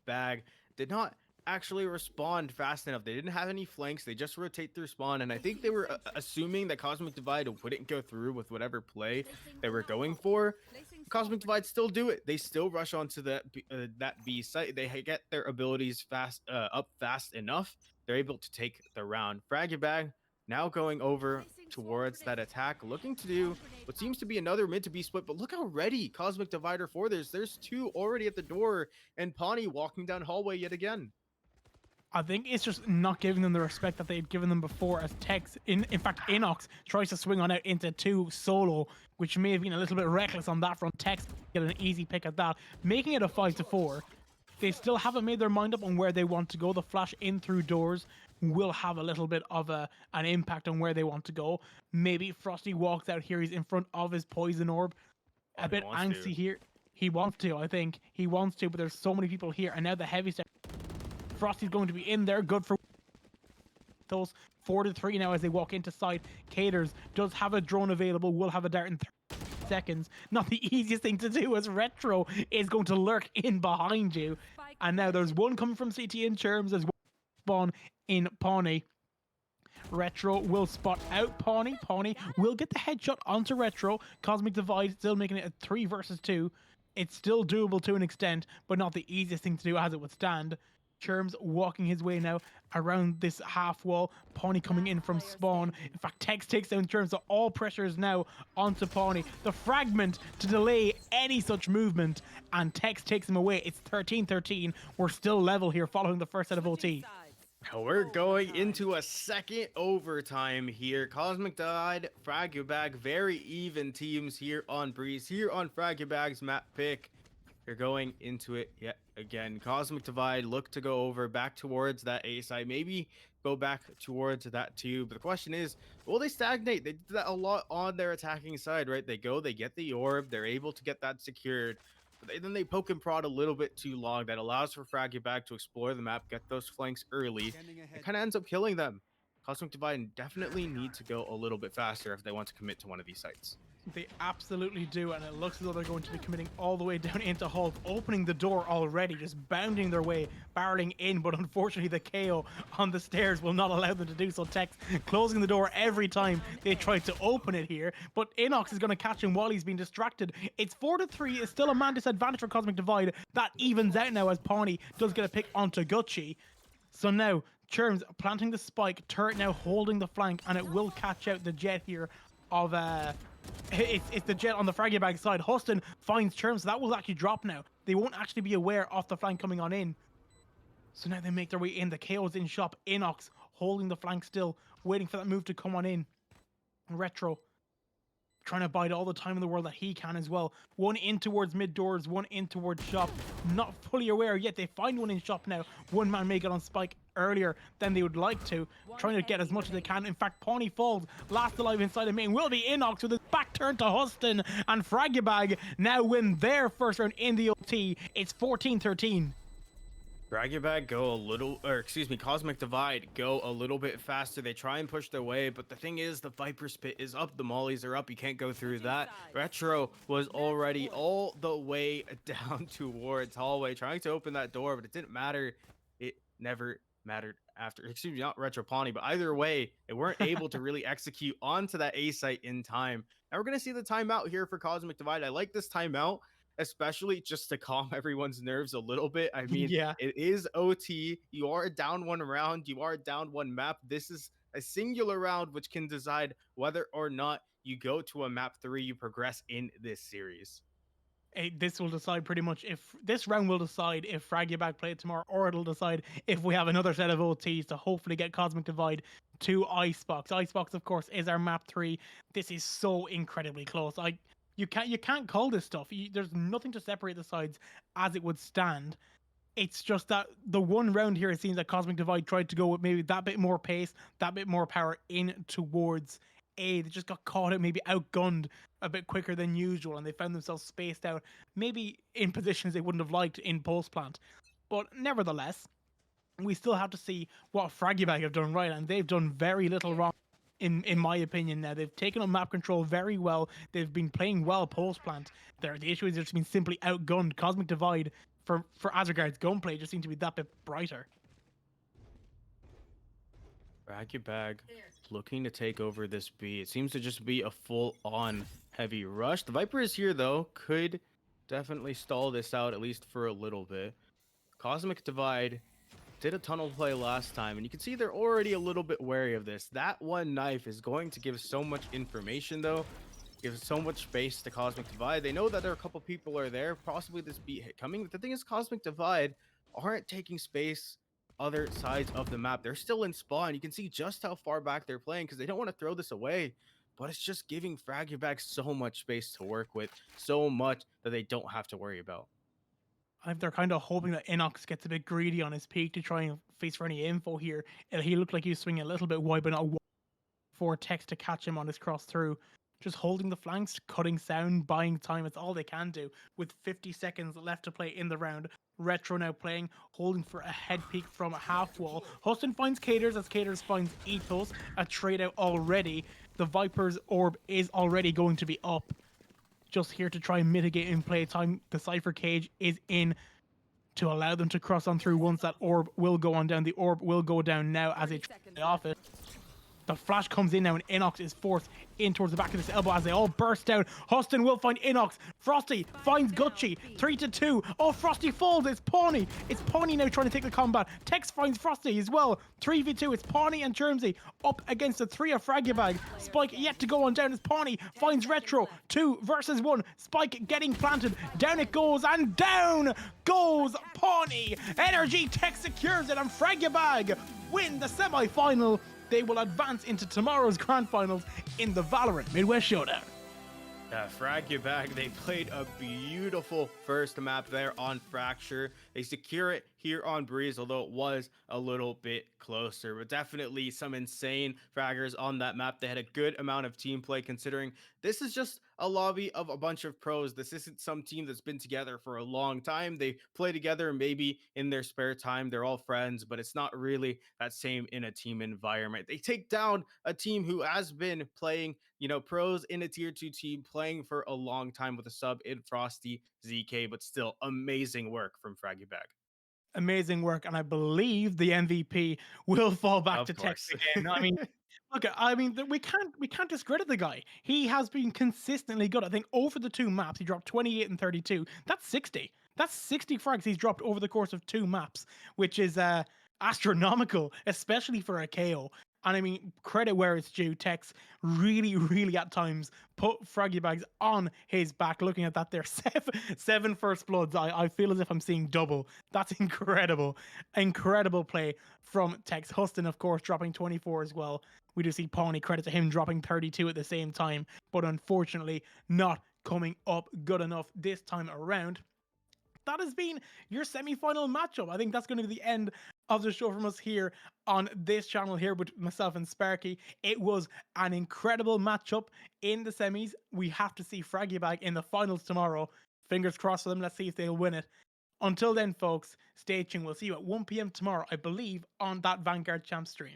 Speaker 2: Bag did not actually respond fast enough. They didn't have any flanks. They just rotate through spawn, and I think they were assuming that Cosmic Divide wouldn't go through with whatever play they were going for. Cosmic Divide still do it. They still rush onto that B site. They get their abilities up fast enough. They're able to take the round. Frag Bag now going over towards that attack, looking to do what seems to be another mid to be split, but look how ready Cosmic Divider for this. There's 2 already at the door, and Pawnee walking down hallway yet again.
Speaker 1: I think it's just not giving them the respect that they'd given them before, as Tex, in fact, Inox tries to swing on out into 2 solo, which may have been a little bit reckless on that front. Tex get an easy pick at that, making it a 5-4. They still haven't made their mind up on where they want to go. The flash in through doors will have a little bit of an impact on where they want to go. Maybe Frosty walks out here. He's in front of his poison orb.
Speaker 2: Oh,
Speaker 1: A
Speaker 2: he
Speaker 1: bit
Speaker 2: wants
Speaker 1: angsty
Speaker 2: to.
Speaker 1: here. He wants to, I think. He wants to, but there's so many people here. And now the heavy step. Frosty's going to be in there. Good for those 4-3 now as they walk into side. Caters does have a drone available. Will have a dart in 30 seconds. Not the easiest thing to do, as Retro is going to lurk in behind you. And now there's one coming from CT in Cherms. There's one spawn in Pawnee. Retro will spot out Pawnee. Pawnee will get the headshot onto Retro. Cosmic Divide still making it a 3 versus 2. It's still doable to an extent, but not the easiest thing to do as it would stand. Cherms walking his way now around this half wall. Pawnee coming in from spawn. In fact, Tex takes down Cherms, so all pressure is now onto Pawnee. The fragment to delay any such movement, and Tex takes him away. It's 13-13. We're still level here following the first set of OT.
Speaker 2: Now we're going into a second overtime here. Cosmic Divide, Frag, very even teams here on Breeze. Here on Frag map pick, you're going into it yet again. Cosmic Divide look to go over back towards that A side, maybe go back towards that too. But the question is, will they stagnate? They did that a lot on their attacking side, right? They go, they get the orb, they're able to get that secured. But then they poke and prod a little bit too long. That allows for Frag to explore the map, get those flanks early. It kind of ends up killing them. Cosmic Divide definitely need to go a little bit faster if they want to commit to one of these sites.
Speaker 1: They absolutely do, and it looks as though they're going to be committing all the way down into Hulk, opening the door already, just bounding their way, barreling in, but unfortunately the KO on the stairs will not allow them to do so. Tex closing the door every time they try to open it here, but Inox is going to catch him while he's being distracted. It's 4-3, it's still a man disadvantage for Cosmic Divide. That evens out now as Pawnee does get a pick onto Gucci. So now, Cherms planting the spike, Turret now holding the flank, and it will catch out the jet here of it's the jet on the Fraggy Bag side. Huston finds Cherms, so that will actually drop now. They won't actually be aware of the flank coming on in. So now they make their way in. The KO's in shop. Inox holding the flank still, waiting for that move to come on in. Retro trying to bide all the time in the world that he can as well. One in towards mid doors, one in towards shop. Not fully aware yet. They find one in shop now. One man may get on spike earlier than they would like to, trying to get as much as they can. In fact, Pawnee falls. Last alive inside the main will be Inox with his back turn to Huston, and Fragibag now win their first round in the OT. It's 14-13.
Speaker 2: Frag go a little, or excuse me, Cosmic Divide go a little bit faster. They try and push their way, but the thing is, the Viper's Pit is up, the mollies are up. You can't go through that. Retro was already all the way down towards hallway, trying to open that door, but it didn't matter. It never mattered after. Excuse me, not Retro, Pawnee, but either way, they weren't able to really execute onto that A site in time. Now we're gonna see the timeout here for Cosmic Divide. I like this timeout, especially just to calm everyone's nerves a little bit. I mean,
Speaker 1: Yeah.
Speaker 2: it is OT. You are down one round. You are down one map. This is a singular round which can decide whether or not you go to a map 3, you progress in this series.
Speaker 1: This will decide pretty much if this round will decide if Fragibag play it tomorrow, or it'll decide if we have another set of OTs to hopefully get Cosmic Divide to Icebox. Icebox, of course, is our map 3. This is so incredibly close. You can't call this stuff. There's nothing to separate the sides as it would stand. It's just that the one round here, it seems that Cosmic Divide tried to go with maybe that bit more pace, that bit more power in towards A. They just got caught out, maybe outgunned a bit quicker than usual, and they found themselves spaced out, maybe in positions they wouldn't have liked in post plant. But nevertheless, we still have to see what Fragibag have done right, and they've done very little wrong. In my opinion, now they've taken on map control very well. They've been playing well post plant. The issue is they've just been simply outgunned. Cosmic Divide, for as regards gunplay, just seem to be that bit brighter.
Speaker 2: Frag looking to take over this B. It seems to just be a full-on heavy rush. The Viper is here though. Could definitely stall this out at least for a little bit. Cosmic Divide did a tunnel play last time, and you can see they're already a little bit wary of this. That one knife is going to give so much information, though. Gives so much space to Cosmic Divide. They know that there are a couple people are there, possibly this beat hit coming. But the thing is, Cosmic Divide aren't taking space other sides of the map. They're still in spawn. You can see just how far back they're playing because they don't want to throw this away. But it's just giving Frag back so much space to work with, so much that they don't have to worry about.
Speaker 1: I think they're kind of hoping that Inox gets a bit greedy on his peak to try and face for any info here. He looked like he was swinging a little bit wide, but not wide for Tex to catch him on his cross through. Just holding the flanks, cutting sound, buying time. It's all they can do with 50 seconds left to play in the round. Retro now playing, holding for a head peek from a half wall. Huston finds Caters as Caters finds Ethos. A trade out already. The Viper's orb is already going to be up. Just here to try and mitigate in play time. The Cypher cage is in to allow them to cross on through once that orb will go on down. The orb will go down now as they try off it. The flash comes in now and Inox is forced in towards the back of this elbow as they all burst down. Huston will find Inox. Frosty finds Gucci. 3-2. Oh, Frosty falls. It's Pawnee. It's Pawnee now trying to take the combat. Tex finds Frosty as well. 3v2. It's Pawnee and Germsy up against the 3 of Fragibag. Spike yet to go on down as Pawnee finds Retro. 2 versus 1. Spike getting planted. Down it goes and down goes Pawnee. Energy Tex secures it and Fragibag win the semi-final. They will advance into tomorrow's grand finals in the Valorant Midwest Showdown.
Speaker 2: Frag you back. They played a beautiful first map there on Fracture. They secure it here on Breeze, although it was a little bit closer. But definitely some insane fraggers on that map. They had a good amount of team play considering this is just a lobby of a bunch of pros. This isn't some team that's been together for a long time. They play together maybe in their spare time. They're all friends, but it's not really that same in a team environment. They take down a team who has been playing, pros in a tier 2 team, playing for a long time with a sub in Frosty ZK, but still amazing work from Fraggy Bag.
Speaker 1: Amazing work, and I believe the MVP will fall back
Speaker 2: Of
Speaker 1: to
Speaker 2: course.
Speaker 1: Tex again. We can't discredit the guy. He has been consistently good. I think over the 2 maps, he dropped 28 and 32. That's 60. That's 60 frags he's dropped over the course of 2 maps, which is astronomical, especially for a KO. And I mean, credit where it's due. Tex really at times put Fraggy Bags on his back. Looking at that there, seven first bloods. I feel as if I'm seeing double. That's incredible. Incredible play from Tex. Huston, of course, dropping 24 as well. We do see Pawnee, credit to him, dropping 32 at the same time. But unfortunately, not coming up good enough this time around. That has been your semi-final matchup. I think that's going to be the end of the show from us here on this channel here with myself and Sparky. It was an incredible matchup in the semis. We have to see Fraggy Bag in the finals tomorrow. Fingers crossed for them. Let's see if they'll win it. Until then, folks, stay tuned. We'll see you at 1 p.m. tomorrow, I believe, on that Vanguard Champ stream.